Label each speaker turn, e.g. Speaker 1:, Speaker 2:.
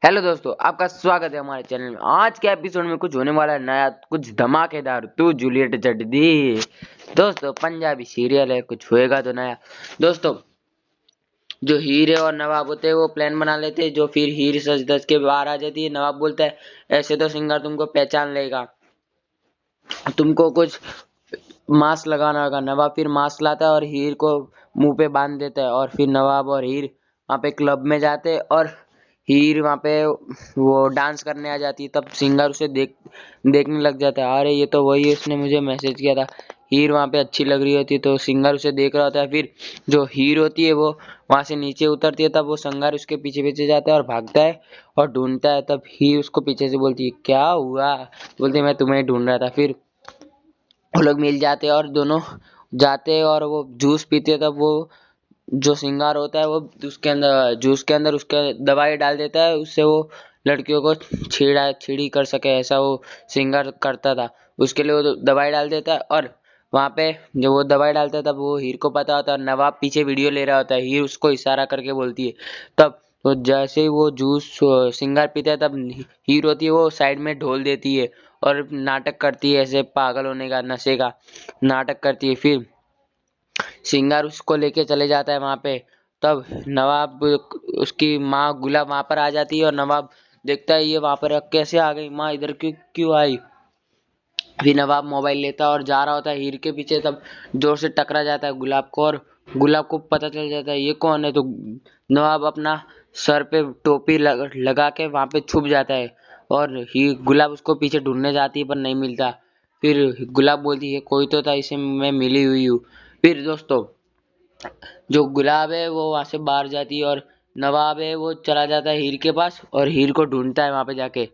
Speaker 1: Hello दोस्तों, आपका स्वागत है हमारे चैनल में। आज के एपिसोड में कुछ होने वाला है नया, कुछ धमाकेदार। तू जूलियट जट दी दोस्तों, पंजाबी सीरियल है, कुछ होएगा तो नया। दोस्तों, जो हीरे और नवाब होते हैं वो प्लान बना लेते हैं, जो फिर हीर सच धज के बाहर आ जाती है। नवाब बोलता है ऐसे तो सिंगर तुमको पहचान लेगा, तुमको कुछ मास्क लगाना होगा। नवाब फिर मास्क लाता है और हीर को मुंह पे बांध देता है, और फिर नवाब और हीर वहाँ पे क्लब में जाते हैं, और हीर वहाँ पे वो डांस करने आ जाती है। तब सिंगर उसे देखने लग जाता है, अरे ये तो वही है, उसने मुझे मैसेज किया था। हीर वहाँ पे अच्छी लग रही होती है तो सिंगर उसे देख रहा होता है। फिर जो हीर होती है वो वहाँ से नीचे उतरती है, तब वो सिंगर उसके पीछे पीछे जाता है और भागता है और ढूंढता है। तब हीर उसको पीछे से बोलती है क्या हुआ, बोलती है मैं तुम्हें ढूंढ रहा था। फिर वो लोग मिल जाते हैं और दोनों जाते हैं और वो जूस पीते हैं। तब वो जो सिंगार होता है वो उसके अंदर जूस के अंदर उसके दवाई डाल देता है, उससे वो लड़कियों को छेड़ी कर सके, ऐसा वो सिंगार करता था। उसके लिए वो दवाई डाल देता है, और वहाँ पे जब वो दवाई डालता है तब वो हीर को पता होता है, और नवाब पीछे वीडियो ले रहा होता है। हीर उसको इशारा करके बोलती है। तब तो जैसे ही वो जूस सिंगार पीता है, तब हीर होती है वो साइड में ढोल देती है और नाटक करती है, ऐसे पागल होने का, नशे का नाटक करती है। फिर सिंगार उसको लेके चले जाता है वहां पे। तब नवाब, उसकी माँ गुलाब वहां पर आ जाती है, और नवाब देखता है ये वहां पर कैसे आ गई माँ, इधर क्यों क्यों आई। फिर नवाब मोबाइल लेता है और जा रहा होता है हीर के पीछे। तब जोर से टकरा जाता है गुलाब को, और गुलाब को पता चल जाता है ये कौन है। तो नवाब अपना सर पे टोपी लगा के वहां पे छुप जाता है, और गुलाब उसको पीछे ढूंढने जाती है पर नहीं मिलता। फिर गुलाब बोलती है कोई तो था, इसे मैं मिली हुई हूँ। फिर दोस्तों, जो गुलाब है वो वहां से बाहर जाती है, और नवाब है वो चला जाता है हीर के पास और हीर को ढूंढता है वहां पे जाके।